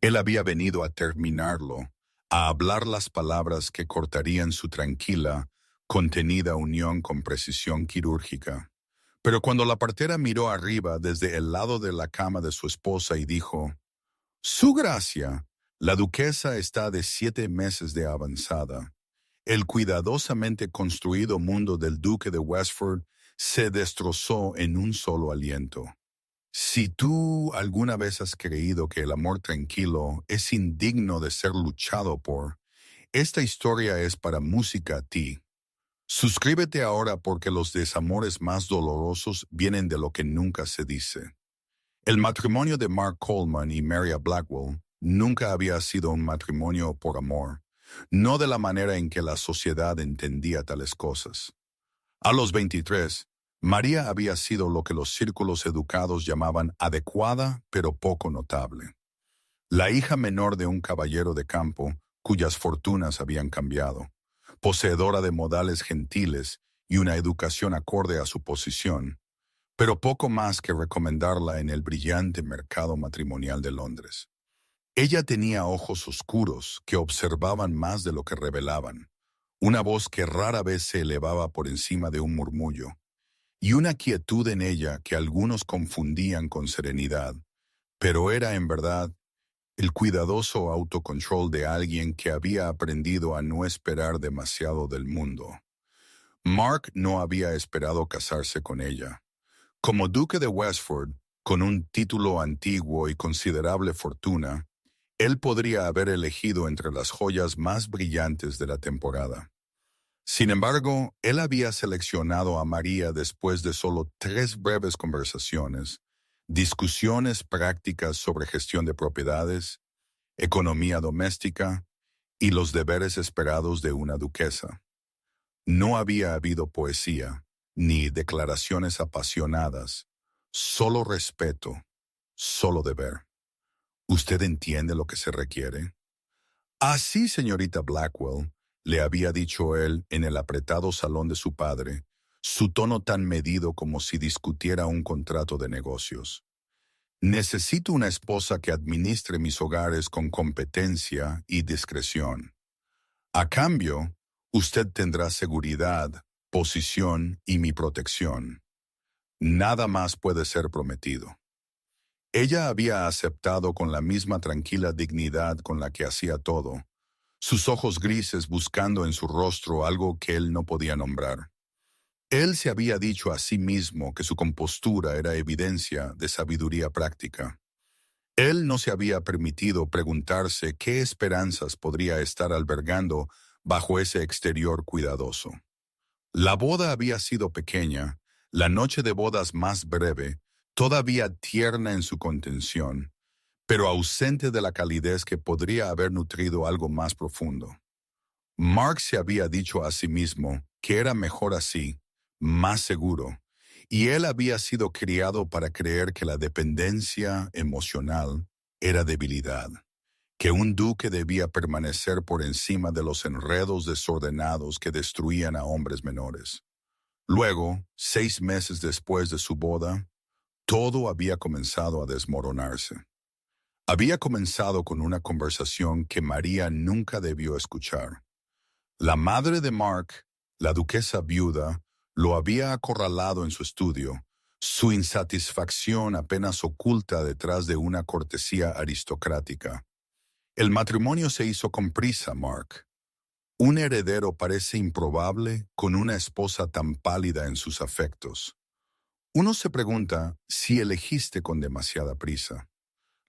Él había venido a terminarlo, a hablar las palabras que cortarían su tranquila, contenida unión con precisión quirúrgica. Pero cuando la partera miró arriba desde el lado de la cama de su esposa y dijo, «Su gracia, la duquesa está de 7 meses de avanzada». El cuidadosamente construido mundo del duque de Westford se destrozó en un solo aliento. Si tú alguna vez has creído que el amor tranquilo es indigno de ser luchado por, esta historia es para música a ti. Suscríbete ahora porque los desamores más dolorosos vienen de lo que nunca se dice. El matrimonio de Mark Coleman y Maria Blackwell nunca había sido un matrimonio por amor, no de la manera en que la sociedad entendía tales cosas. A los 23, María había sido lo que los círculos educados llamaban adecuada pero poco notable. La hija menor de un caballero de campo cuyas fortunas habían cambiado, poseedora de modales gentiles y una educación acorde a su posición, pero poco más que recomendarla en el brillante mercado matrimonial de Londres. Ella tenía ojos oscuros que observaban más de lo que revelaban, una voz que rara vez se elevaba por encima de un murmullo, y una quietud en ella que algunos confundían con serenidad, pero era en verdad el cuidadoso autocontrol de alguien que había aprendido a no esperar demasiado del mundo. Mark no había esperado casarse con ella. Como duque de Westford, con un título antiguo y considerable fortuna, él podría haber elegido entre las joyas más brillantes de la temporada. Sin embargo, él había seleccionado a María después de solo 3 breves conversaciones, discusiones prácticas sobre gestión de propiedades, economía doméstica y los deberes esperados de una duquesa. No había habido poesía, ni declaraciones apasionadas, solo respeto, solo deber. ¿Usted entiende lo que se requiere? Así, señorita Blackwell, le había dicho él en el apretado salón de su padre, su tono tan medido como si discutiera un contrato de negocios. Necesito una esposa que administre mis hogares con competencia y discreción. A cambio, usted tendrá seguridad, posición y mi protección. Nada más puede ser prometido. Ella había aceptado con la misma tranquila dignidad con la que hacía todo, sus ojos grises buscando en su rostro algo que él no podía nombrar. Él se había dicho a sí mismo que su compostura era evidencia de sabiduría práctica. Él no se había permitido preguntarse qué esperanzas podría estar albergando bajo ese exterior cuidadoso. La boda había sido pequeña, la noche de bodas más breve, todavía tierna en su contención, pero ausente de la calidez que podría haber nutrido algo más profundo. Mark se había dicho a sí mismo que era mejor así, más seguro, y él había sido criado para creer que la dependencia emocional era debilidad, que un duque debía permanecer por encima de los enredos desordenados que destruían a hombres menores. Luego, 6 meses después de su boda, todo había comenzado a desmoronarse. Había comenzado con una conversación que María nunca debió escuchar. La madre de Mark, la duquesa viuda, lo había acorralado en su estudio, su insatisfacción apenas oculta detrás de una cortesía aristocrática. El matrimonio se hizo con prisa, Mark. Un heredero parece improbable con una esposa tan pálida en sus afectos. Uno se pregunta si elegiste con demasiada prisa.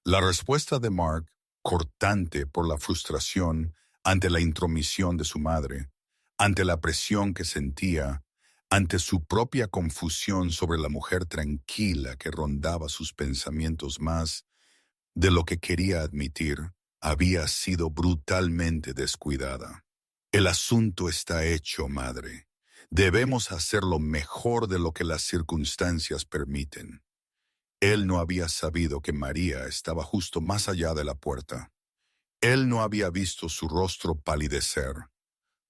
La respuesta de Mark, cortante por la frustración ante la intromisión de su madre, ante la presión que sentía, ante su propia confusión sobre la mujer tranquila que rondaba sus pensamientos más de lo que quería admitir, había sido brutalmente descuidada. El asunto está hecho, madre. Debemos hacerlo mejor de lo que las circunstancias permiten. Él no había sabido que María estaba justo más allá de la puerta. Él no había visto su rostro palidecer.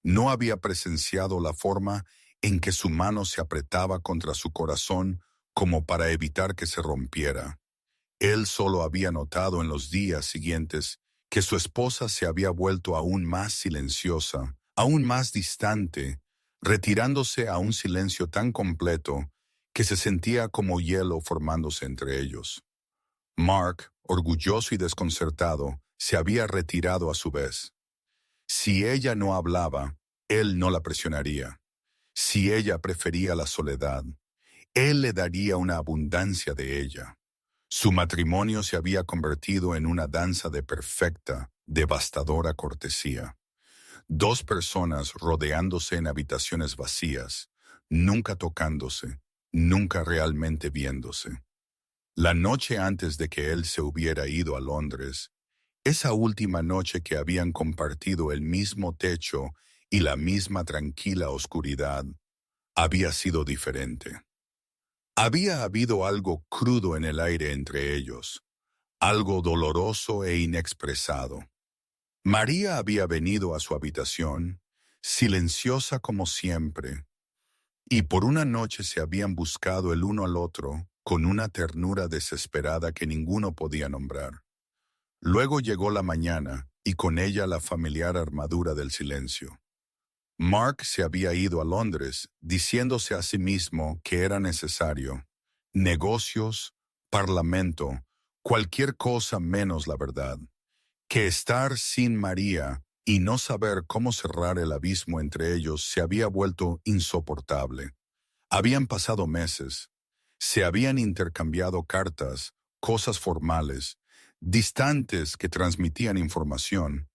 No había presenciado la forma en que su mano se apretaba contra su corazón como para evitar que se rompiera. Él solo había notado en los días siguientes que su esposa se había vuelto aún más silenciosa, aún más distante, retirándose a un silencio tan completo que se sentía como hielo formándose entre ellos. Mark, orgulloso y desconcertado, se había retirado a su vez. Si ella no hablaba, él no la presionaría. Si ella prefería la soledad, él le daría una abundancia de ella. Su matrimonio se había convertido en una danza de perfecta, devastadora cortesía. Dos personas rodeándose en habitaciones vacías, nunca tocándose, nunca realmente viéndose. La noche antes de que él se hubiera ido a Londres, esa última noche que habían compartido el mismo techo y la misma tranquila oscuridad, había sido diferente. Había habido algo crudo en el aire entre ellos, algo doloroso e inexpresado. María había venido a su habitación, silenciosa como siempre, y por una noche se habían buscado el uno al otro con una ternura desesperada que ninguno podía nombrar. Luego llegó la mañana y con ella la familiar armadura del silencio. Mark se había ido a Londres, diciéndose a sí mismo que era necesario. Negocios, parlamento, cualquier cosa menos la verdad. Que estar sin María y no saber cómo cerrar el abismo entre ellos se había vuelto insoportable. Habían pasado meses. Se habían intercambiado cartas, cosas formales, distantes que transmitían información,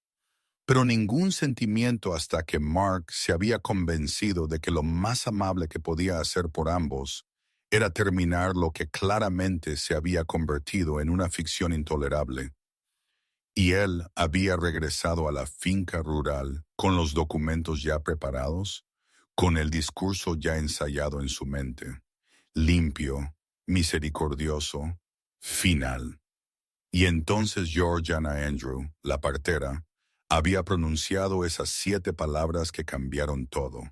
pero ningún sentimiento hasta que Mark se había convencido de que lo más amable que podía hacer por ambos era terminar lo que claramente se había convertido en una ficción intolerable. Y él había regresado a la finca rural con los documentos ya preparados, con el discurso ya ensayado en su mente, limpio, misericordioso, final. Y entonces Georgiana Andrew, la partera, había pronunciado esas 7 palabras que cambiaron todo.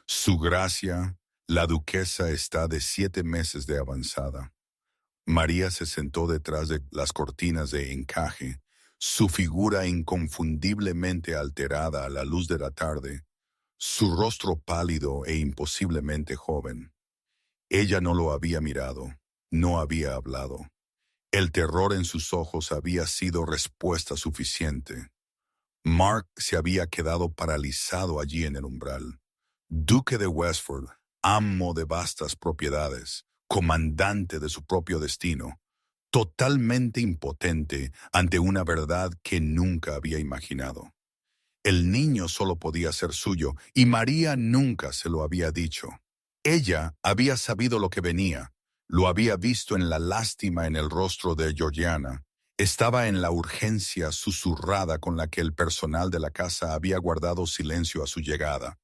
Su gracia, la duquesa está de 7 meses de avanzada. María se sentó detrás de las cortinas de encaje, su figura inconfundiblemente alterada a la luz de la tarde, su rostro pálido e imposiblemente joven. Ella no lo había mirado, no había hablado. El terror en sus ojos había sido respuesta suficiente. Mark se había quedado paralizado allí en el umbral. Duque de Westford, amo de vastas propiedades, comandante de su propio destino, totalmente impotente ante una verdad que nunca había imaginado. El niño solo podía ser suyo y María nunca se lo había dicho. Ella había sabido lo que venía, lo había visto en la lástima en el rostro de Georgiana. Estaba en la urgencia susurrada con la que el personal de la casa había guardado silencio a su llegada,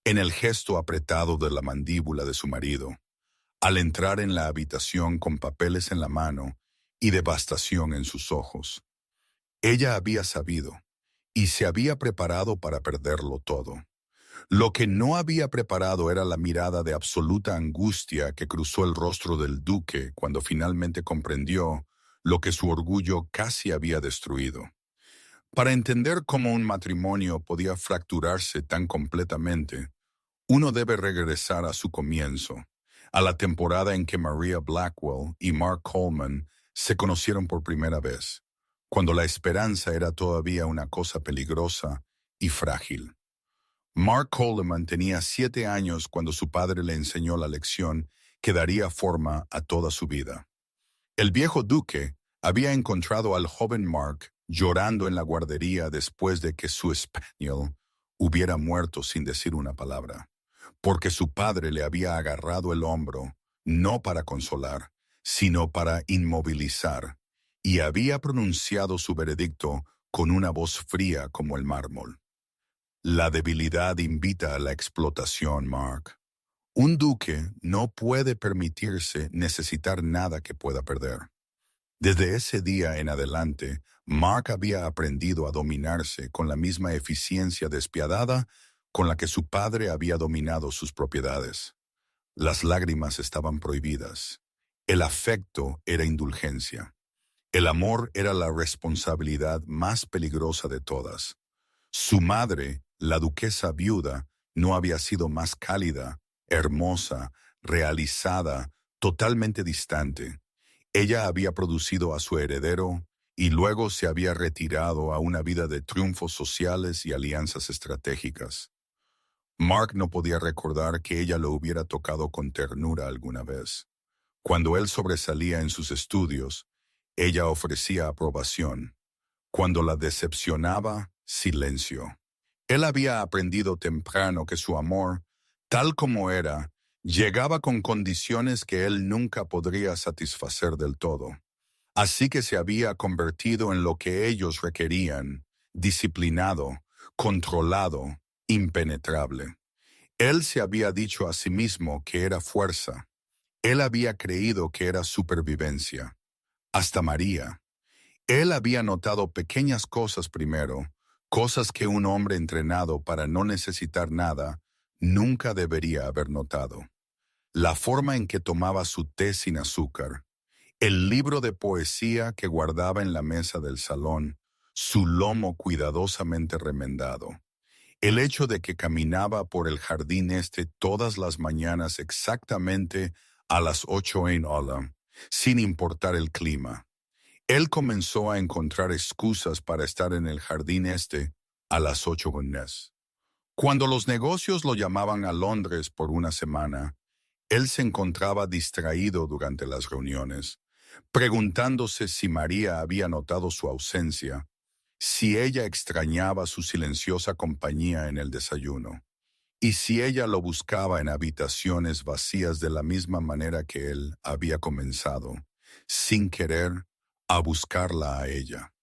en el gesto apretado de la mandíbula de su marido, al entrar en la habitación con papeles en la mano y devastación en sus ojos. Ella había sabido, y se había preparado para perderlo todo. Lo que no había preparado era la mirada de absoluta angustia que cruzó el rostro del duque cuando finalmente comprendió lo que su orgullo casi había destruido. Para entender cómo un matrimonio podía fracturarse tan completamente, uno debe regresar a su comienzo, a la temporada en que Maria Blackwell y Mark Coleman se conocieron por primera vez, cuando la esperanza era todavía una cosa peligrosa y frágil. Mark Coleman tenía 7 años cuando su padre le enseñó la lección que daría forma a toda su vida. El viejo duque había encontrado al joven Mark llorando en la guardería después de que su spaniel hubiera muerto sin decir una palabra, porque su padre le había agarrado el hombro, no para consolar, sino para inmovilizar, y había pronunciado su veredicto con una voz fría como el mármol. La debilidad invita a la explotación, Mark. Un duque no puede permitirse necesitar nada que pueda perder. Desde ese día en adelante, Mark había aprendido a dominarse con la misma eficiencia despiadada con la que su padre había dominado sus propiedades. Las lágrimas estaban prohibidas. El afecto era indulgencia. El amor era la responsabilidad más peligrosa de todas. Su madre, la duquesa viuda, no había sido más cálida, hermosa, realizada, totalmente distante. Ella había producido a su heredero y luego se había retirado a una vida de triunfos sociales y alianzas estratégicas. Mark no podía recordar que ella lo hubiera tocado con ternura alguna vez. Cuando él sobresalía en sus estudios, ella ofrecía aprobación. Cuando la decepcionaba, silencio. Él había aprendido temprano que su amor, tal como era, llegaba con condiciones que él nunca podría satisfacer del todo. Así que se había convertido en lo que ellos requerían: disciplinado, controlado, impenetrable. Él se había dicho a sí mismo que era fuerza. Él había creído que era supervivencia. Hasta María. Él había notado pequeñas cosas primero, cosas que un hombre entrenado para no necesitar nada nunca debería haber notado. La forma en que tomaba su té sin azúcar, el libro de poesía que guardaba en la mesa del salón, su lomo cuidadosamente remendado, el hecho de que caminaba por el jardín todas las mañanas exactamente a las 8 a.m., sin importar el clima. Él comenzó a encontrar excusas para estar en el jardín a las 8 a.m. Cuando los negocios lo llamaban a Londres por una semana, él se encontraba distraído durante las reuniones, preguntándose si María había notado su ausencia, si ella extrañaba su silenciosa compañía en el desayuno, y si ella lo buscaba en habitaciones vacías de la misma manera que él había comenzado, sin querer, a buscarla a ella.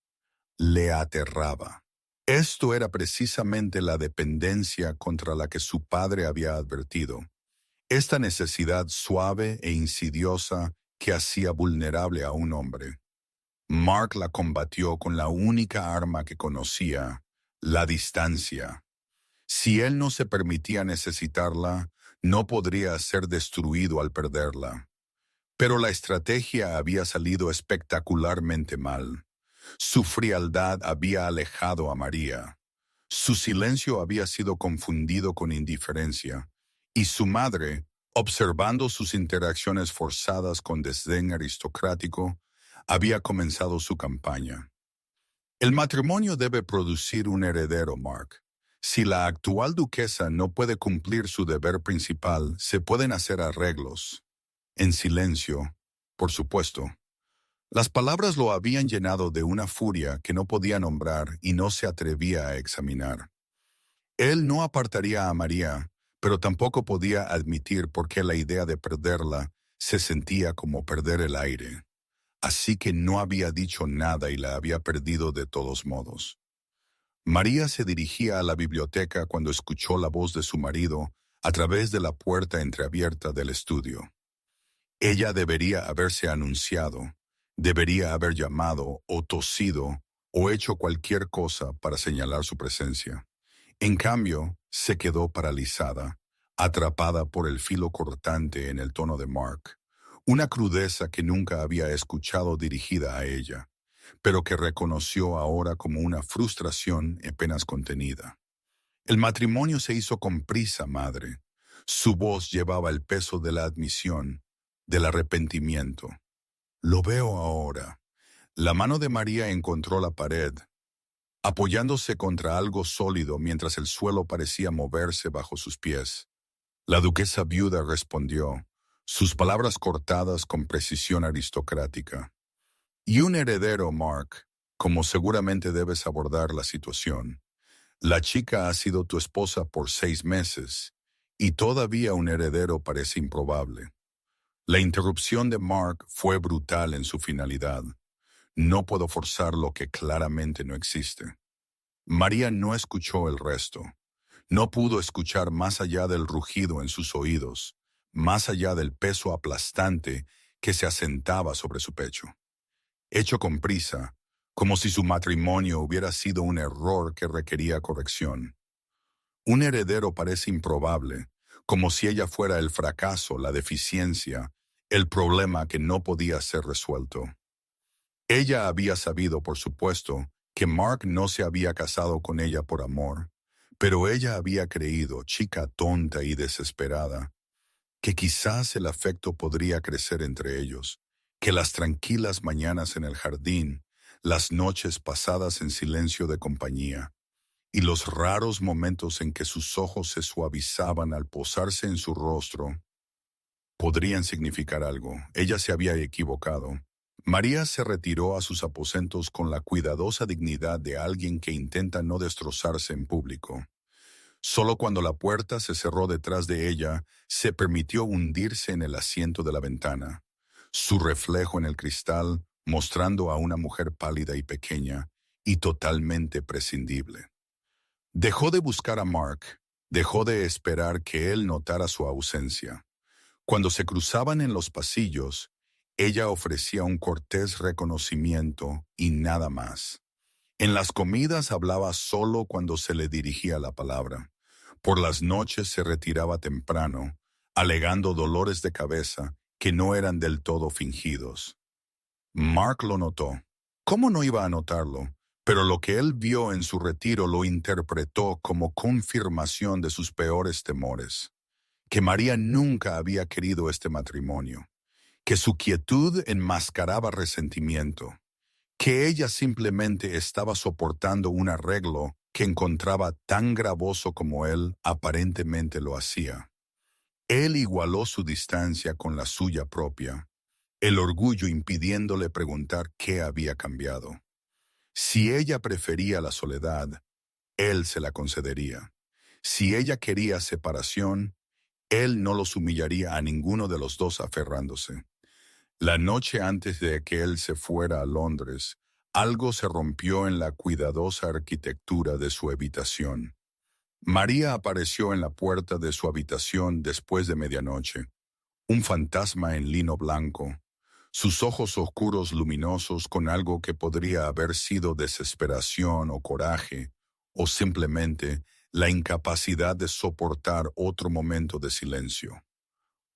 Le aterraba. Esto era precisamente la dependencia contra la que su padre había advertido. Esta necesidad suave e insidiosa que hacía vulnerable a un hombre. Mark la combatió con la única arma que conocía: la distancia. Si él no se permitía necesitarla, no podría ser destruido al perderla. Pero la estrategia había salido espectacularmente mal. Su frialdad había alejado a María. Su silencio había sido confundido con indiferencia, y su madre, observando sus interacciones forzadas con desdén aristocrático, había comenzado su campaña. El matrimonio debe producir un heredero, Mark. Si la actual duquesa no puede cumplir su deber principal, se pueden hacer arreglos. En silencio, por supuesto. Las palabras lo habían llenado de una furia que no podía nombrar y no se atrevía a examinar. Él no apartaría a María, pero tampoco podía admitir por qué la idea de perderla se sentía como perder el aire. Así que no había dicho nada y la había perdido de todos modos. María se dirigía a la biblioteca cuando escuchó la voz de su marido a través de la puerta entreabierta del estudio. Ella debería haberse anunciado, debería haber llamado o tosido o hecho cualquier cosa para señalar su presencia. En cambio, se quedó paralizada, atrapada por el filo cortante en el tono de Mark, una crudeza que nunca había escuchado dirigida a ella, pero que reconoció ahora como una frustración apenas contenida. El matrimonio se hizo con prisa, madre. Su voz llevaba el peso de la admisión, del arrepentimiento. Lo veo ahora. La mano de María encontró la pared, apoyándose contra algo sólido mientras el suelo parecía moverse bajo sus pies. La duquesa viuda respondió, sus palabras cortadas con precisión aristocrática. Y un heredero, Mark, como seguramente debes abordar la situación. La chica ha sido tu esposa por 6 meses, y todavía un heredero parece improbable. La interrupción de Mark fue brutal en su finalidad. No puedo forzar lo que claramente no existe. María no escuchó el resto. No pudo escuchar más allá del rugido en sus oídos, más allá del peso aplastante que se asentaba sobre su pecho. Hecho con prisa, como si su matrimonio hubiera sido un error que requería corrección. Un heredero parece improbable, como si ella fuera el fracaso, la deficiencia, el problema que no podía ser resuelto. Ella había sabido, por supuesto, que Mark no se había casado con ella por amor, pero ella había creído, chica tonta y desesperada, que quizás el afecto podría crecer entre ellos, que las tranquilas mañanas en el jardín, las noches pasadas en silencio de compañía, y los raros momentos en que sus ojos se suavizaban al posarse en su rostro, podrían significar algo. Ella se había equivocado. María se retiró a sus aposentos con la cuidadosa dignidad de alguien que intenta no destrozarse en público. Solo cuando la puerta se cerró detrás de ella, se permitió hundirse en el asiento de la ventana, su reflejo en el cristal mostrando a una mujer pálida y pequeña, y totalmente prescindible. Dejó de buscar a Mark, dejó de esperar que él notara su ausencia. Cuando se cruzaban en los pasillos, ella ofrecía un cortés reconocimiento y nada más. En las comidas hablaba solo cuando se le dirigía la palabra. Por las noches se retiraba temprano, alegando dolores de cabeza que no eran del todo fingidos. Mark lo notó. ¿Cómo no iba a notarlo? Pero lo que él vio en su retiro lo interpretó como confirmación de sus peores temores. Que María nunca había querido este matrimonio, que su quietud enmascaraba resentimiento, que ella simplemente estaba soportando un arreglo que encontraba tan gravoso como él aparentemente lo hacía. Él igualó su distancia con la suya propia, el orgullo impidiéndole preguntar qué había cambiado. Si ella prefería la soledad, él se la concedería. Si ella quería separación, él no los humillaría a ninguno de los dos aferrándose. La noche antes de que él se fuera a Londres, algo se rompió en la cuidadosa arquitectura de su habitación. María apareció en la puerta de su habitación después de medianoche, un fantasma en lino blanco, sus ojos oscuros luminosos con algo que podría haber sido desesperación o coraje, o simplemente la incapacidad de soportar otro momento de silencio.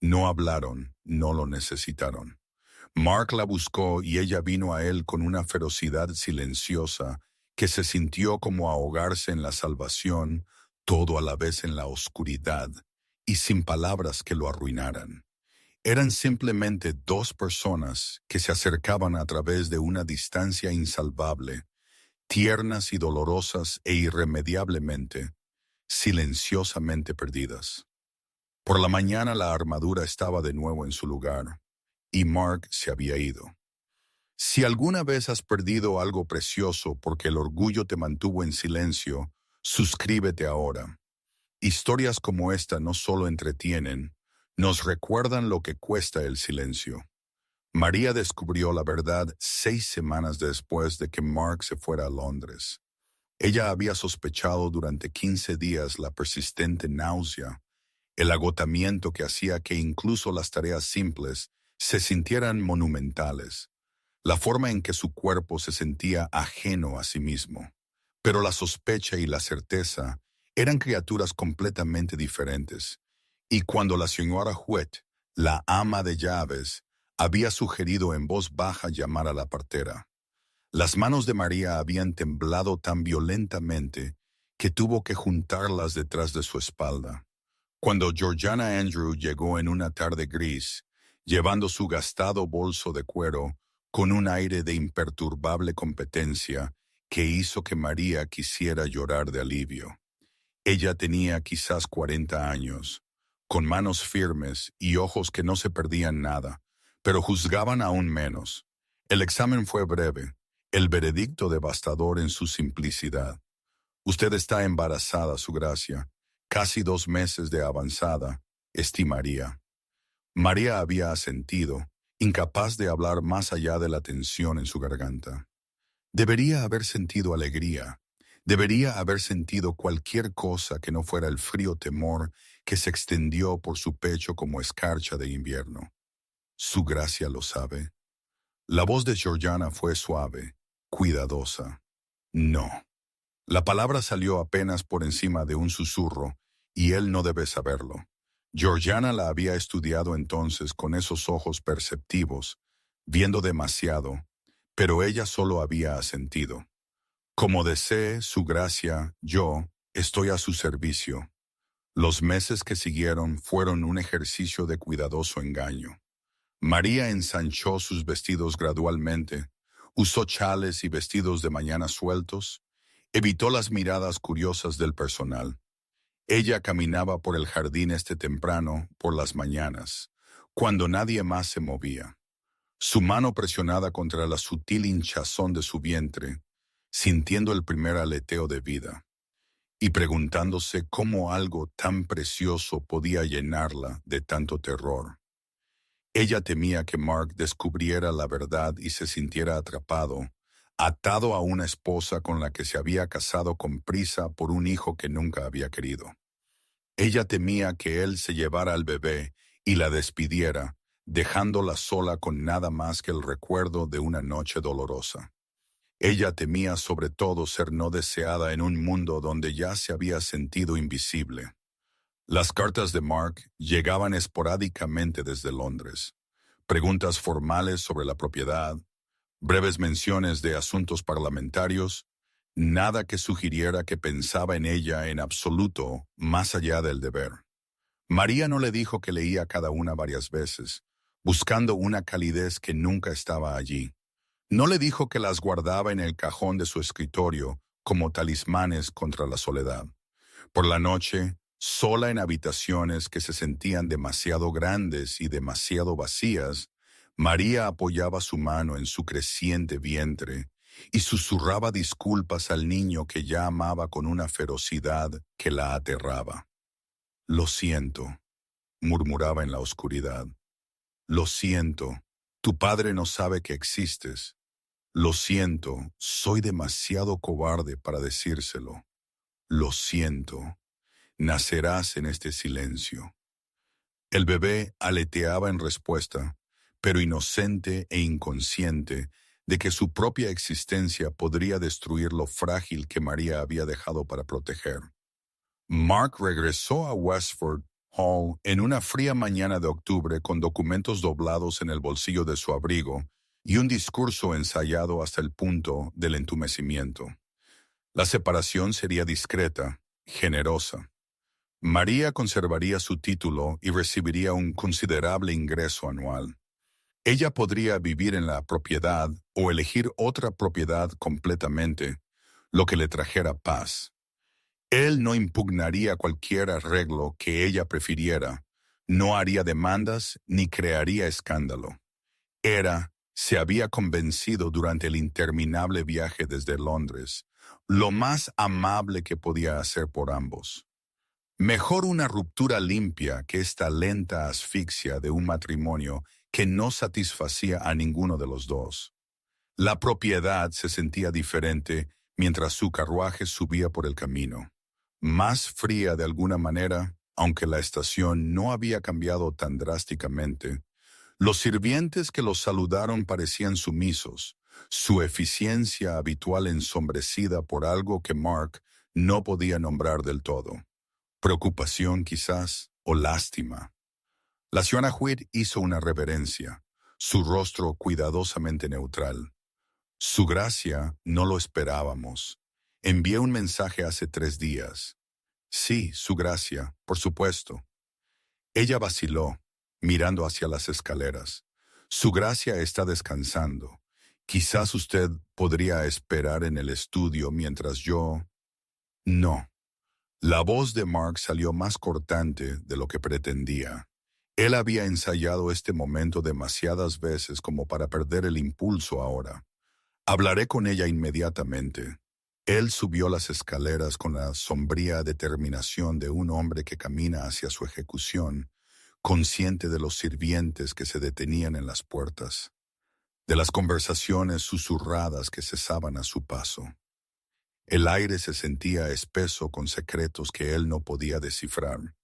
No hablaron, no lo necesitaron. Mark la buscó y ella vino a él con una ferocidad silenciosa que se sintió como ahogarse en la salvación, todo a la vez en la oscuridad, y sin palabras que lo arruinaran. Eran simplemente dos personas que se acercaban a través de una distancia insalvable, tiernas y dolorosas e irremediablemente, silenciosamente perdidas. Por la mañana la armadura estaba de nuevo en su lugar, y Mark se había ido. Si alguna vez has perdido algo precioso porque el orgullo te mantuvo en silencio, suscríbete ahora. Historias como esta no solo entretienen, nos recuerdan lo que cuesta el silencio. María descubrió la verdad 6 semanas después de que Mark se fuera a Londres. Ella había sospechado durante 15 días la persistente náusea, el agotamiento que hacía que incluso las tareas simples se sintieran monumentales, la forma en que su cuerpo se sentía ajeno a sí mismo. Pero la sospecha y la certeza eran criaturas completamente diferentes, y cuando la señora Huet, la ama de llaves, había sugerido en voz baja llamar a la partera, las manos de María habían temblado tan violentamente que tuvo que juntarlas detrás de su espalda. Cuando Georgiana Andrew llegó en una tarde gris, llevando su gastado bolso de cuero, con un aire de imperturbable competencia que hizo que María quisiera llorar de alivio. Ella tenía quizás 40 años, con manos firmes y ojos que no se perdían nada, pero juzgaban aún menos. El examen fue breve, el veredicto devastador en su simplicidad. Usted está embarazada, Su Gracia. Casi 2 meses de avanzada, estimaría. María había asentido, incapaz de hablar más allá de la tensión en su garganta. Debería haber sentido alegría. Debería haber sentido cualquier cosa que no fuera el frío temor que se extendió por su pecho como escarcha de invierno. Su Gracia lo sabe. La voz de Georgiana fue suave, cuidadosa. No. La palabra salió apenas por encima de un susurro, y él no debe saberlo. Georgiana la había estudiado entonces con esos ojos perceptivos, viendo demasiado, pero ella solo había asentido. Como desee su gracia, yo estoy a su servicio. Los meses que siguieron fueron un ejercicio de cuidadoso engaño. María ensanchó sus vestidos gradualmente, usó chales y vestidos de mañana sueltos, evitó las miradas curiosas del personal. Ella caminaba por el jardín temprano, por las mañanas, cuando nadie más se movía. Su mano presionada contra la sutil hinchazón de su vientre, sintiendo el primer aleteo de vida, y preguntándose cómo algo tan precioso podía llenarla de tanto terror. Ella temía que Mark descubriera la verdad y se sintiera atrapado, atado a una esposa con la que se había casado con prisa por un hijo que nunca había querido. Ella temía que él se llevara al bebé y la despidiera, dejándola sola con nada más que el recuerdo de una noche dolorosa. Ella temía sobre todo ser no deseada en un mundo donde ya se había sentido invisible. Las cartas de Mark llegaban esporádicamente desde Londres. Preguntas formales sobre la propiedad, breves menciones de asuntos parlamentarios, nada que sugiriera que pensaba en ella en absoluto más allá del deber. María no le dijo que leía cada una varias veces, buscando una calidez que nunca estaba allí. No le dijo que las guardaba en el cajón de su escritorio como talismanes contra la soledad. Por la noche, sola en habitaciones que se sentían demasiado grandes y demasiado vacías, María apoyaba su mano en su creciente vientre y susurraba disculpas al niño que ya amaba con una ferocidad que la aterraba. «Lo siento», murmuraba en la oscuridad. «Lo siento, tu padre no sabe que existes. Lo siento, soy demasiado cobarde para decírselo. Lo siento, nacerás en este silencio». El bebé aleteaba en respuesta, pero inocente e inconsciente de que su propia existencia podría destruir lo frágil que María había dejado para proteger. Mark regresó a Westford Hall en una fría mañana de octubre con documentos doblados en el bolsillo de su abrigo y un discurso ensayado hasta el punto del entumecimiento. La separación sería discreta, generosa. María conservaría su título y recibiría un considerable ingreso anual. Ella podría vivir en la propiedad o elegir otra propiedad completamente, lo que le trajera paz. Él no impugnaría cualquier arreglo que ella prefiriera, no haría demandas ni crearía escándalo. Se había convencido durante el interminable viaje desde Londres, lo más amable que podía hacer por ambos. Mejor una ruptura limpia que esta lenta asfixia de un matrimonio que no satisfacía a ninguno de los dos. La propiedad se sentía diferente mientras su carruaje subía por el camino. Más fría de alguna manera, aunque la estación no había cambiado tan drásticamente. Los sirvientes que los saludaron parecían sumisos, su eficiencia habitual ensombrecida por algo que Mark no podía nombrar del todo. Preocupación quizás, o lástima. La señora Hewitt hizo una reverencia, su rostro cuidadosamente neutral. Su gracia no lo esperábamos. Envié un mensaje hace 3 días. Sí, su gracia, por supuesto. Ella vaciló, mirando hacia las escaleras. Su gracia está descansando. Quizás usted podría esperar en el estudio mientras yo... No. La voz de Mark salió más cortante de lo que pretendía. Él había ensayado este momento demasiadas veces como para perder el impulso ahora. Hablaré con ella inmediatamente. Él subió las escaleras con la sombría determinación de un hombre que camina hacia su ejecución, consciente de los sirvientes que se detenían en las puertas, de las conversaciones susurradas que cesaban a su paso. El aire se sentía espeso con secretos que él no podía descifrar,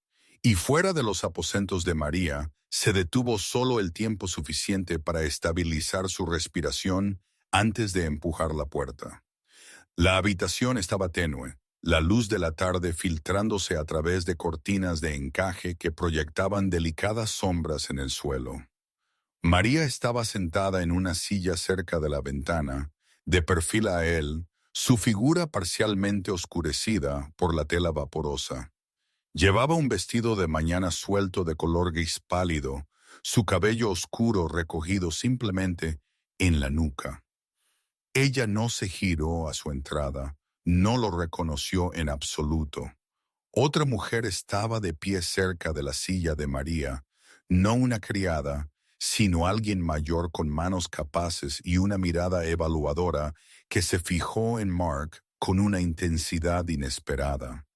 y fuera de los aposentos de María, se detuvo solo el tiempo suficiente para estabilizar su respiración antes de empujar la puerta. La habitación estaba tenue, la luz de la tarde filtrándose a través de cortinas de encaje que proyectaban delicadas sombras en el suelo. María estaba sentada en una silla cerca de la ventana, de perfil a él, su figura parcialmente oscurecida por la tela vaporosa. Llevaba un vestido de mañana suelto de color gris pálido, su cabello oscuro recogido simplemente en la nuca. Ella no se giró a su entrada, no lo reconoció en absoluto. Otra mujer estaba de pie cerca de la silla de María, no una criada, sino alguien mayor con manos capaces y una mirada evaluadora que se fijó en Mark con una intensidad inesperada.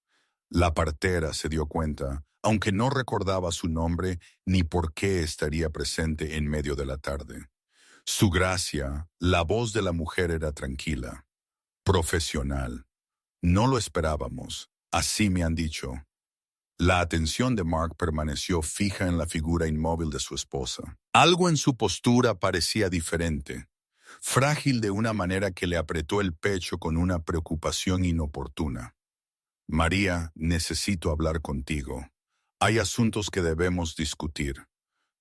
La partera se dio cuenta, aunque no recordaba su nombre ni por qué estaría presente en medio de la tarde. Su gracia, la voz de la mujer era tranquila, profesional. No lo esperábamos, así me han dicho. La atención de Mark permaneció fija en la figura inmóvil de su esposa. Algo en su postura parecía diferente, frágil de una manera que le apretó el pecho con una preocupación inoportuna. María, necesito hablar contigo. Hay asuntos que debemos discutir.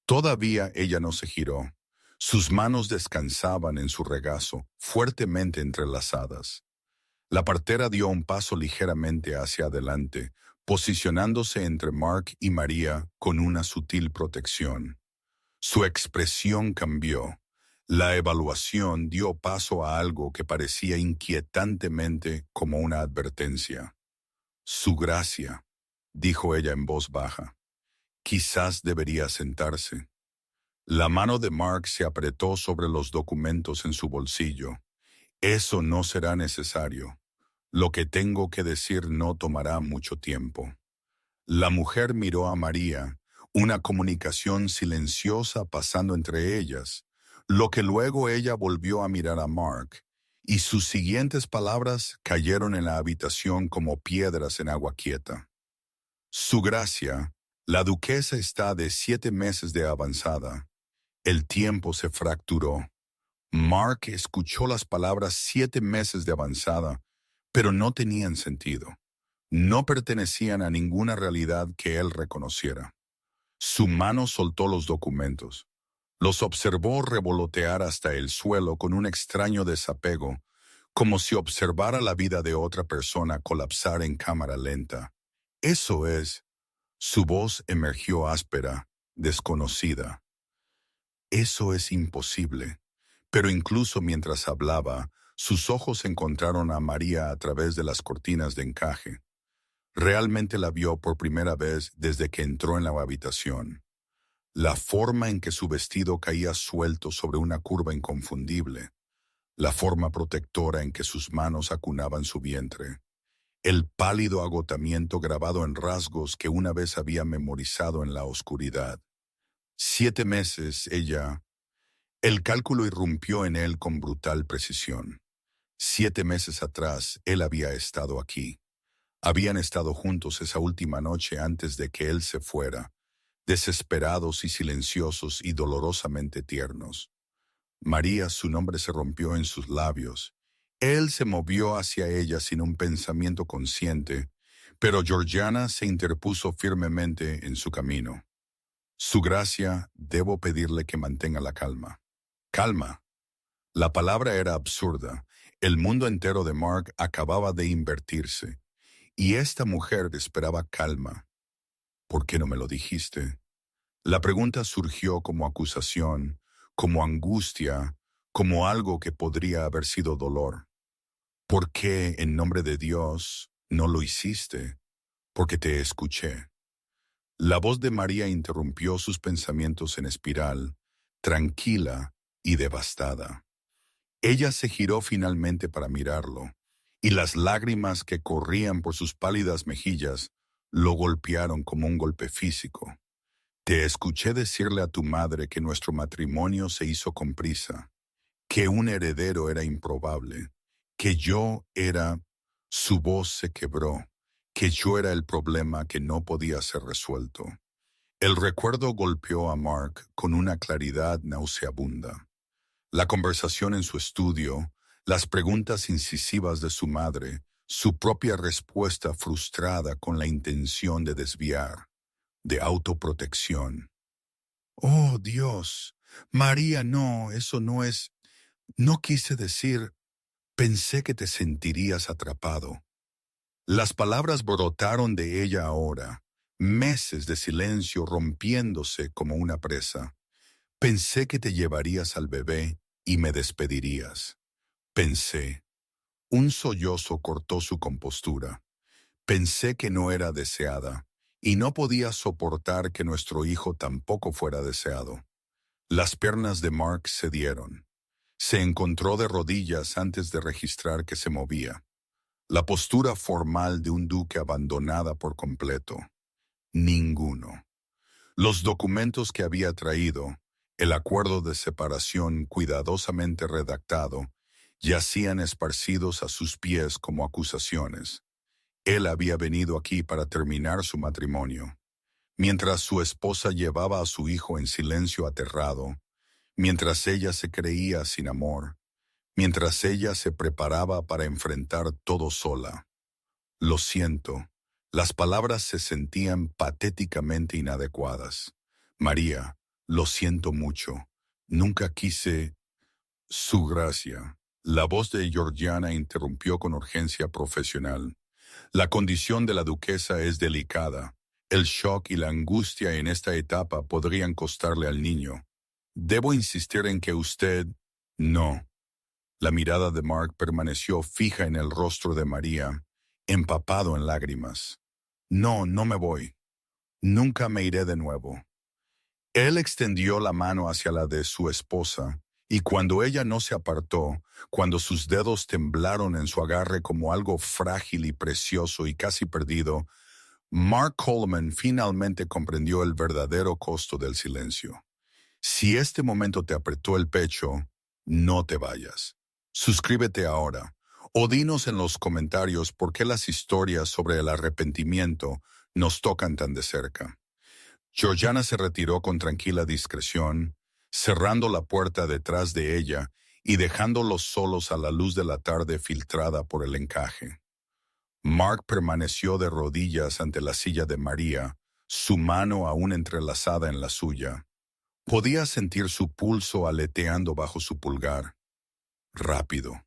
Todavía ella no se giró. Sus manos descansaban en su regazo, fuertemente entrelazadas. La partera dio un paso ligeramente hacia adelante, posicionándose entre Mark y María con una sutil protección. Su expresión cambió. La evaluación dio paso a algo que parecía inquietantemente como una advertencia. Su gracia, dijo ella en voz baja. Quizás debería sentarse. La mano de Mark se apretó sobre los documentos en su bolsillo. Eso no será necesario. Lo que tengo que decir no tomará mucho tiempo. La mujer miró a María, una comunicación silenciosa pasando entre ellas, lo que luego ella volvió a mirar a Mark, y sus siguientes palabras cayeron en la habitación como piedras en agua quieta. Su gracia, la duquesa está de 7 meses de avanzada. El tiempo se fracturó. Mark escuchó las palabras 7 meses de avanzada, pero no tenían sentido. No pertenecían a ninguna realidad que él reconociera. Su mano soltó los documentos. Los observó revolotear hasta el suelo con un extraño desapego, como si observara la vida de otra persona colapsar en cámara lenta. Eso es. Su voz emergió áspera, desconocida. Eso es imposible. Pero incluso mientras hablaba, sus ojos encontraron a María a través de las cortinas de encaje. Realmente la vio por primera vez desde que entró en la habitación. La forma en que su vestido caía suelto sobre una curva inconfundible. La forma protectora en que sus manos acunaban su vientre. El pálido agotamiento grabado en rasgos que una vez había memorizado en la oscuridad. 7 meses, ella. El cálculo irrumpió en él con brutal precisión. 7 meses atrás, él había estado aquí. Habían estado juntos esa última noche antes de que él se fuera, desesperados y silenciosos y dolorosamente tiernos. María, su nombre se rompió en sus labios. Él se movió hacia ella sin un pensamiento consciente, pero Georgiana se interpuso firmemente en su camino. Su gracia, debo pedirle que mantenga la calma. Calma. La palabra era absurda. El mundo entero de Mark acababa de invertirse, y esta mujer esperaba calma. ¿Por qué no me lo dijiste? La pregunta surgió como acusación, como angustia, como algo que podría haber sido dolor. ¿Por qué, en nombre de Dios, no lo hiciste? Porque te escuché. La voz de María interrumpió sus pensamientos en espiral, tranquila y devastada. Ella se giró finalmente para mirarlo, y las lágrimas que corrían por sus pálidas mejillas lo golpearon como un golpe físico. Te escuché decirle a tu madre que nuestro matrimonio se hizo con prisa, que un heredero era improbable, que yo era... Su voz se quebró, que yo era el problema que no podía ser resuelto. El recuerdo golpeó a Mark con una claridad nauseabunda. La conversación en su estudio, las preguntas incisivas de su madre, su propia respuesta frustrada con la intención de desviar, de autoprotección. Oh, Dios, María, no, eso no es. No quise decir. Pensé que te sentirías atrapado. Las palabras brotaron de ella ahora, meses de silencio rompiéndose como una presa. Pensé que te llevarías al bebé y me despedirías. Pensé. Un sollozo cortó su compostura. Pensé que no era deseada, y no podía soportar que nuestro hijo tampoco fuera deseado. Las piernas de Mark cedieron. Se encontró de rodillas antes de registrar que se movía. La postura formal de un duque abandonada por completo. Ninguno. Los documentos que había traído, el acuerdo de separación cuidadosamente redactado, yacían esparcidos a sus pies como acusaciones. Él había venido aquí para terminar su matrimonio. Mientras su esposa llevaba a su hijo en silencio aterrado, mientras ella se creía sin amor, mientras ella se preparaba para enfrentar todo sola. Lo siento, las palabras se sentían patéticamente inadecuadas. María, lo siento mucho. Nunca quise. Su gracia. La voz de Georgiana interrumpió con urgencia profesional. La condición de la duquesa es delicada. El shock y la angustia en esta etapa podrían costarle al niño. Debo insistir en que usted. No. La mirada de Mark permaneció fija en el rostro de María, empapado en lágrimas. No, no me voy. Nunca me iré de nuevo. Él extendió la mano hacia la de su esposa, y cuando ella no se apartó, cuando sus dedos temblaron en su agarre como algo frágil y precioso y casi perdido, Mark Coleman finalmente comprendió el verdadero costo del silencio. Si este momento te apretó el pecho, no te vayas. Suscríbete ahora, o dinos en los comentarios por qué las historias sobre el arrepentimiento nos tocan tan de cerca. Georgiana se retiró con tranquila discreción, cerrando la puerta detrás de ella y dejándolos solos a la luz de la tarde filtrada por el encaje. Mark permaneció de rodillas ante la silla de María, su mano aún entrelazada en la suya. Podía sentir su pulso aleteando bajo su pulgar. Rápido,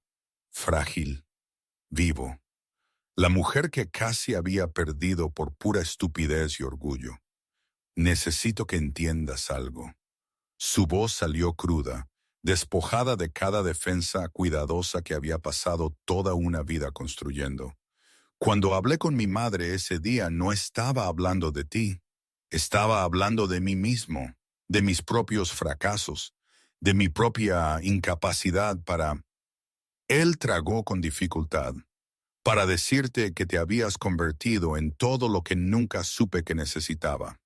frágil, vivo. La mujer que casi había perdido por pura estupidez y orgullo. Necesito que entiendas algo. Su voz salió cruda, despojada de cada defensa cuidadosa que había pasado toda una vida construyendo. Cuando hablé con mi madre ese día no estaba hablando de ti, estaba hablando de mí mismo, de mis propios fracasos, de mi propia incapacidad para. Él tragó con dificultad, para decirte que te habías convertido en todo lo que nunca supe que necesitaba.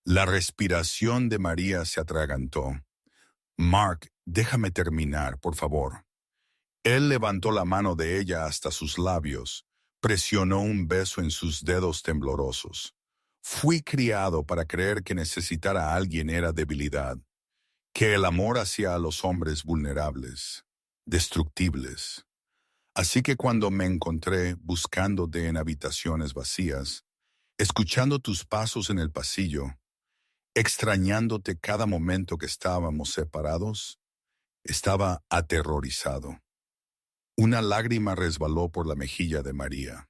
La respiración de María se atragantó. Mark, déjame terminar, por favor. Él levantó la mano de ella hasta sus labios, presionó un beso en sus dedos temblorosos. Fui criado para creer que necesitar a alguien era debilidad, que el amor hacía a los hombres vulnerables, destructibles. Así que cuando me encontré buscándote en habitaciones vacías, escuchando tus pasos en el pasillo, extrañándote cada momento que estábamos separados, estaba aterrorizado. Una lágrima resbaló por la mejilla de María.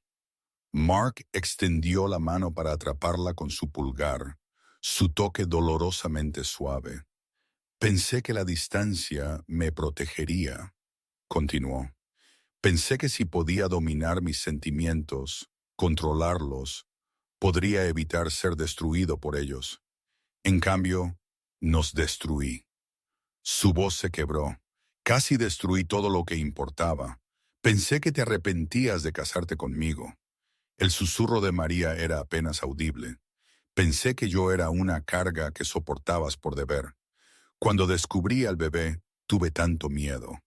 Mark extendió la mano para atraparla con su pulgar, su toque dolorosamente suave. Pensé que la distancia me protegería, continuó. Pensé que si podía dominar mis sentimientos, controlarlos, podría evitar ser destruido por ellos. En cambio, nos destruí. Su voz se quebró. Casi destruí todo lo que importaba. Pensé que te arrepentías de casarte conmigo. El susurro de María era apenas audible. Pensé que yo era una carga que soportabas por deber. Cuando descubrí al bebé, tuve tanto miedo.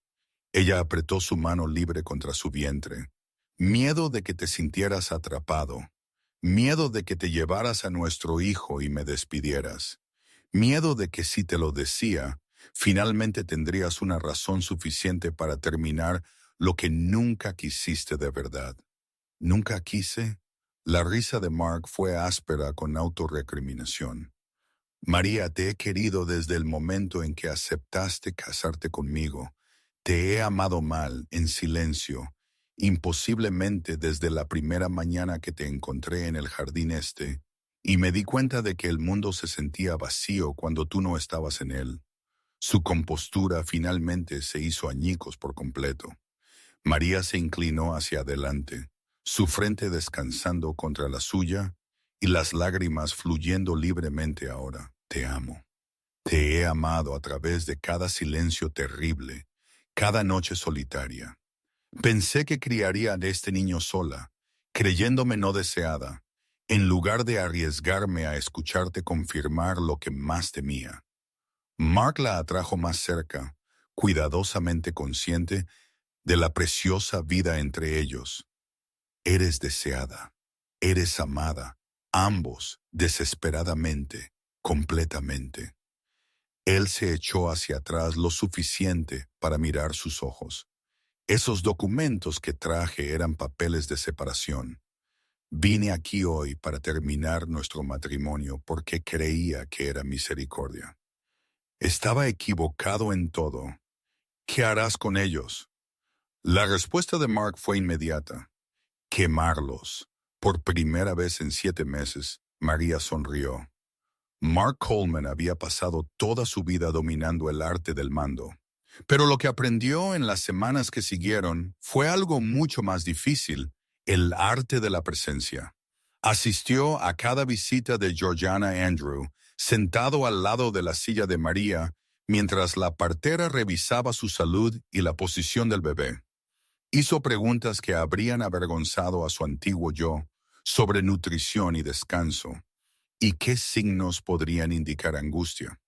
Ella apretó su mano libre contra su vientre. Miedo de que te sintieras atrapado. Miedo de que te llevaras a nuestro hijo y me despidieras. Miedo de que si te lo decía, finalmente tendrías una razón suficiente para terminar lo que nunca quisiste de verdad. ¿Nunca quise? La risa de Mark fue áspera con autorrecriminación. María, te he querido desde el momento en que aceptaste casarte conmigo. Te he amado mal, en silencio, imposiblemente desde la primera mañana que te encontré en el jardín este, y me di cuenta de que el mundo se sentía vacío cuando tú no estabas en él. Su compostura finalmente se hizo añicos por completo. María se inclinó hacia adelante, su frente descansando contra la suya y las lágrimas fluyendo libremente ahora. Te amo. Te he amado a través de cada silencio terrible, cada noche solitaria. Pensé que criaría de este niño sola, creyéndome no deseada, en lugar de arriesgarme a escucharte confirmar lo que más temía. Mark la atrajo más cerca, cuidadosamente consciente de la preciosa vida entre ellos. Eres deseada, eres amada, ambos, desesperadamente, completamente. Él se echó hacia atrás lo suficiente para mirar sus ojos. Esos documentos que traje eran papeles de separación. Vine aquí hoy para terminar nuestro matrimonio porque creía que era misericordia. Estaba equivocado en todo. ¿Qué harás con ellos? La respuesta de Mark fue inmediata. Quemarlos. Por primera vez en 7 meses, María sonrió. Mark Coleman había pasado toda su vida dominando el arte del mando. Pero lo que aprendió en las semanas que siguieron fue algo mucho más difícil, el arte de la presencia. Asistió a cada visita de Georgiana Andrew, sentado al lado de la silla de María, mientras la partera revisaba su salud y la posición del bebé. Hizo preguntas que habrían avergonzado a su antiguo yo sobre nutrición y descanso, y qué signos podrían indicar angustia.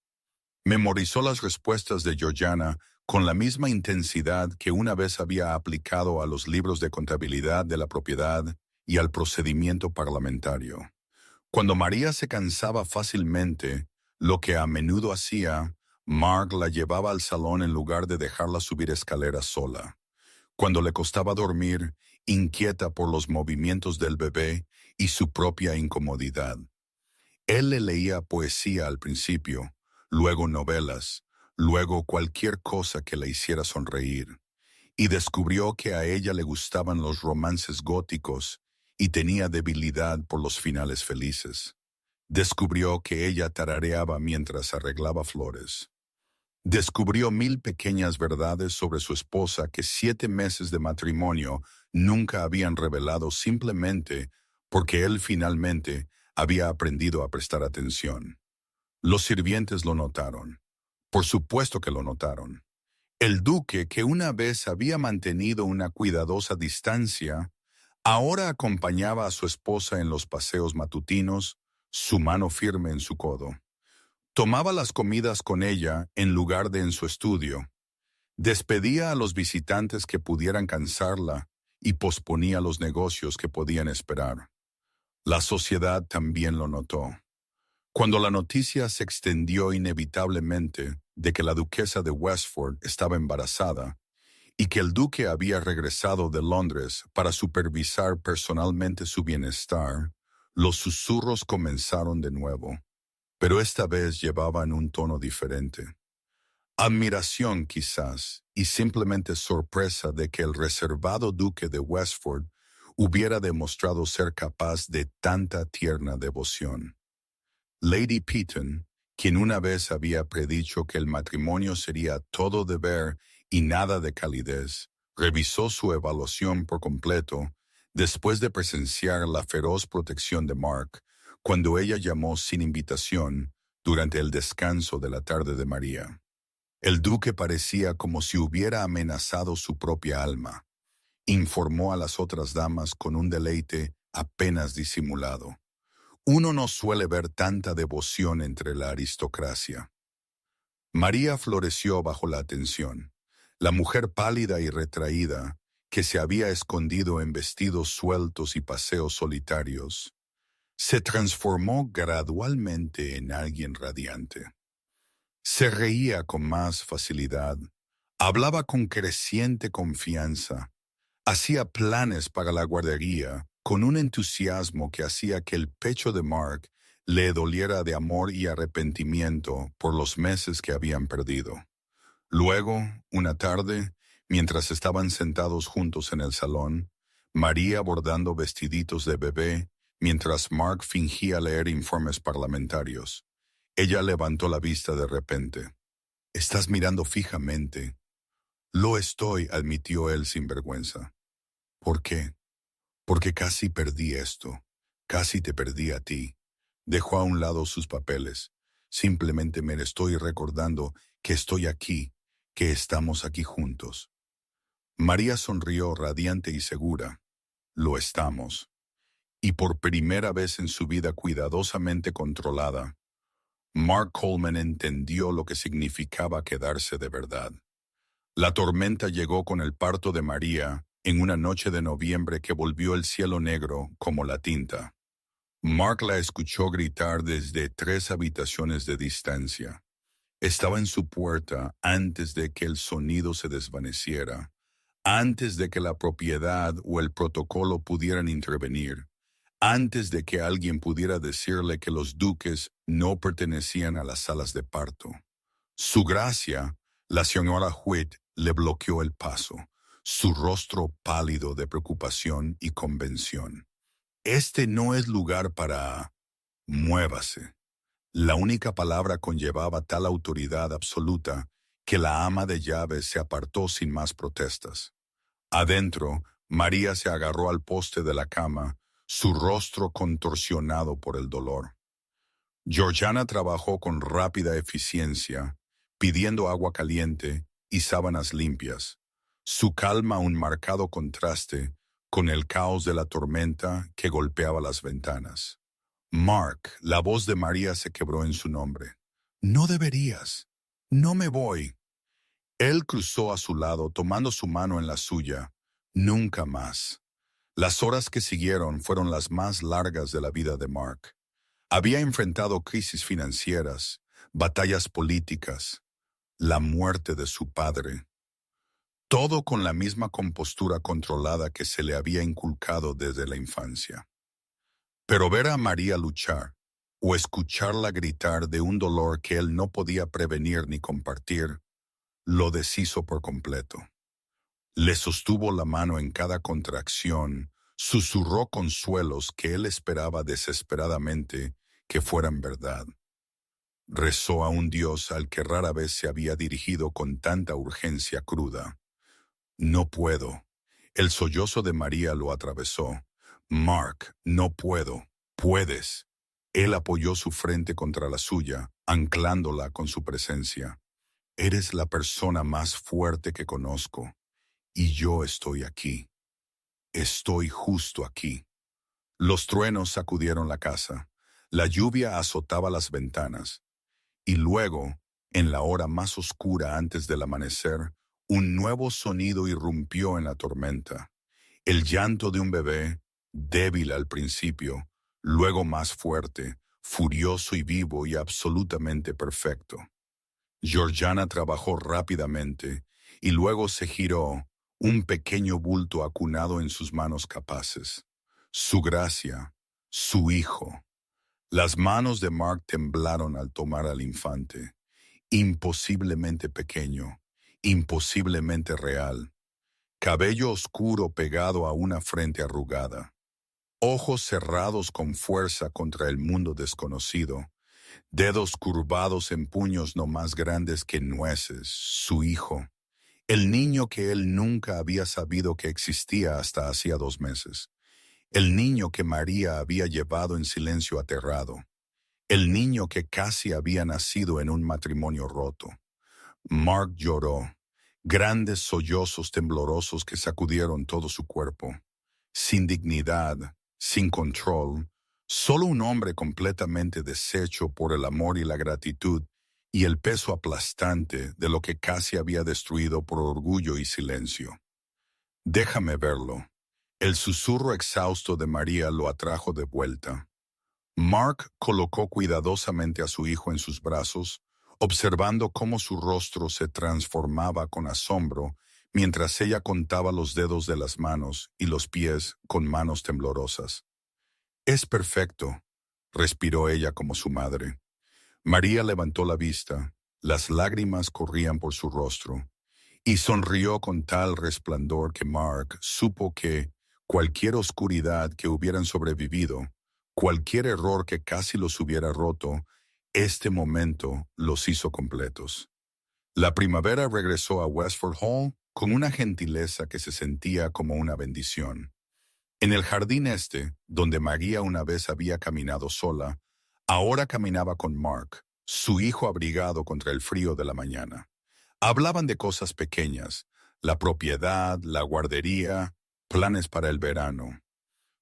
Memorizó las respuestas de Georgiana con la misma intensidad que una vez había aplicado a los libros de contabilidad de la propiedad y al procedimiento parlamentario. Cuando María se cansaba fácilmente, lo que a menudo hacía, Mark la llevaba al salón en lugar de dejarla subir escaleras sola. Cuando le costaba dormir, inquieta por los movimientos del bebé y su propia incomodidad. Él le leía poesía al principio, luego novelas, luego cualquier cosa que la hiciera sonreír, y descubrió que a ella le gustaban los romances góticos y tenía debilidad por los finales felices. Descubrió que ella tarareaba mientras arreglaba flores. Descubrió 1000 pequeñas verdades sobre su esposa que 7 meses de matrimonio nunca habían revelado simplemente porque él finalmente había aprendido a prestar atención. Los sirvientes lo notaron. Por supuesto que lo notaron. El duque, que una vez había mantenido una cuidadosa distancia, ahora acompañaba a su esposa en los paseos matutinos, su mano firme en su codo. Tomaba las comidas con ella en lugar de en su estudio. Despedía a los visitantes que pudieran cansarla y posponía los negocios que podían esperar. La sociedad también lo notó. Cuando la noticia se extendió inevitablemente de que la duquesa de Westford estaba embarazada y que el duque había regresado de Londres para supervisar personalmente su bienestar, los susurros comenzaron de nuevo, pero esta vez llevaban un tono diferente. Admiración quizás, y simplemente sorpresa de que el reservado duque de Westford hubiera demostrado ser capaz de tanta tierna devoción. Lady Peaton, quien una vez había predicho que el matrimonio sería todo deber y nada de calidez, revisó su evaluación por completo después de presenciar la feroz protección de Mark cuando ella llamó sin invitación durante el descanso de la tarde de María. El duque parecía como si hubiera amenazado su propia alma. Informó a las otras damas con un deleite apenas disimulado. Uno no suele ver tanta devoción entre la aristocracia. María floreció bajo la atención. La mujer pálida y retraída, que se había escondido en vestidos sueltos y paseos solitarios, se transformó gradualmente en alguien radiante. Se reía con más facilidad, hablaba con creciente confianza, hacía planes para la guardería con un entusiasmo que hacía que el pecho de Mark le doliera de amor y arrepentimiento por los meses que habían perdido. Luego, una tarde, mientras estaban sentados juntos en el salón, María bordando vestiditos de bebé, mientras Mark fingía leer informes parlamentarios, ella levantó la vista de repente. «Estás mirando fijamente». «Lo estoy», admitió él sin vergüenza. «¿Por qué?» «Porque casi perdí esto. Casi te perdí a ti». Dejó a un lado sus papeles. «Simplemente me estoy recordando que estoy aquí, que estamos aquí juntos». María sonrió radiante y segura. «Lo estamos». Y por primera vez en su vida cuidadosamente controlada, Mark Coleman entendió lo que significaba quedarse de verdad. La tormenta llegó con el parto de María en una noche de noviembre que volvió el cielo negro como la tinta. Mark la escuchó gritar desde 3 habitaciones de distancia. Estaba en su puerta antes de que el sonido se desvaneciera, antes de que la propiedad o el protocolo pudieran intervenir, antes de que alguien pudiera decirle que los duques no pertenecían a las salas de parto. Su gracia, la señora Huet, le bloqueó el paso, su rostro pálido de preocupación y convención. «Este no es lugar para... muévase». La única palabra conllevaba tal autoridad absoluta que la ama de llaves se apartó sin más protestas. Adentro, María se agarró al poste de la cama, su rostro contorsionado por el dolor. Georgiana trabajó con rápida eficiencia, pidiendo agua caliente y sábanas limpias. Su calma un marcado contraste con el caos de la tormenta que golpeaba las ventanas. «Mark», la voz de María se quebró en su nombre. «No deberías. No me voy». Él cruzó a su lado, tomando su mano en la suya. «Nunca más». Las horas que siguieron fueron las más largas de la vida de Mark. Había enfrentado crisis financieras, batallas políticas, la muerte de su padre. Todo con la misma compostura controlada que se le había inculcado desde la infancia. Pero ver a María luchar, o escucharla gritar de un dolor que él no podía prevenir ni compartir, lo deshizo por completo. Le sostuvo la mano en cada contracción, susurró consuelos que él esperaba desesperadamente que fueran verdad. Rezó a un Dios al que rara vez se había dirigido con tanta urgencia cruda. «No puedo». El sollozo de María lo atravesó. «Mark, no puedo». «Puedes». Él apoyó su frente contra la suya, anclándola con su presencia. «Eres la persona más fuerte que conozco, y yo estoy aquí. Estoy justo aquí». Los truenos sacudieron la casa, la lluvia azotaba las ventanas, y luego, en la hora más oscura antes del amanecer, un nuevo sonido irrumpió en la tormenta. El llanto de un bebé, débil al principio, luego más fuerte, furioso y vivo y absolutamente perfecto. Georgiana trabajó rápidamente y luego se giró, un pequeño bulto acunado en sus manos capaces. Su gracia, su hijo. Las manos de Mark temblaron al tomar al infante. Imposiblemente pequeño, imposiblemente real. Cabello oscuro pegado a una frente arrugada. Ojos cerrados con fuerza contra el mundo desconocido. Dedos curvados en puños no más grandes que nueces. Su hijo. El niño que él nunca había sabido que existía hasta hacía 2 meses. El niño que María había llevado en silencio aterrado. El niño que casi había nacido en un matrimonio roto. Mark lloró. Grandes sollozos temblorosos que sacudieron todo su cuerpo. Sin dignidad, sin control, solo un hombre completamente deshecho por el amor y la gratitud y el peso aplastante de lo que casi había destruido por orgullo y silencio. «Déjame verlo». El susurro exhausto de María lo atrajo de vuelta. Mark colocó cuidadosamente a su hijo en sus brazos, observando cómo su rostro se transformaba con asombro mientras ella contaba los dedos de las manos y los pies con manos temblorosas. «Es perfecto. respiró ella como su madre. María levantó la vista, las lágrimas corrían por su rostro, y sonrió con tal resplandor que Mark supo que cualquier oscuridad que hubieran sobrevivido, cualquier error que casi los hubiera roto, este momento los hizo completos. La primavera regresó a Westford Hall con una gentileza que se sentía como una bendición. En el jardín donde María una vez había caminado sola, ahora caminaba con Mark, su hijo abrigado contra el frío de la mañana. Hablaban de cosas pequeñas, la propiedad, la guardería, planes para el verano.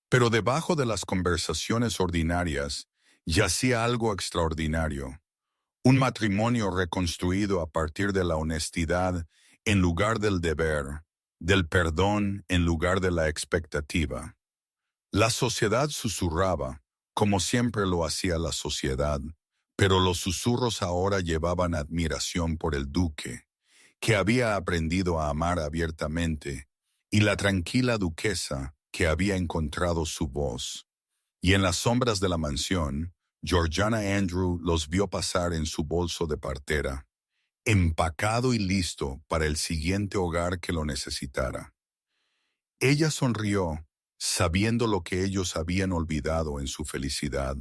Pero debajo de las conversaciones ordinarias yacía algo extraordinario. Un matrimonio reconstruido a partir de la honestidad en lugar del deber, del perdón en lugar de la expectativa. La sociedad susurraba, como siempre lo hacía la sociedad, pero los susurros ahora llevaban admiración por el duque, que había aprendido a amar abiertamente, y la tranquila duquesa, que había encontrado su voz. Y en las sombras de la mansión, Georgiana Andrew los vio pasar en su bolso de partera, empacado y listo para el siguiente hogar que lo necesitara. Ella sonrió, sabiendo lo que ellos habían olvidado en su felicidad,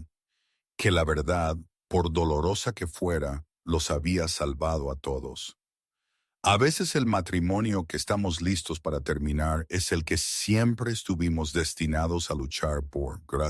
que la verdad, por dolorosa que fuera, los había salvado a todos. A veces el matrimonio que estamos listos para terminar es el que siempre estuvimos destinados a luchar por. Gracias.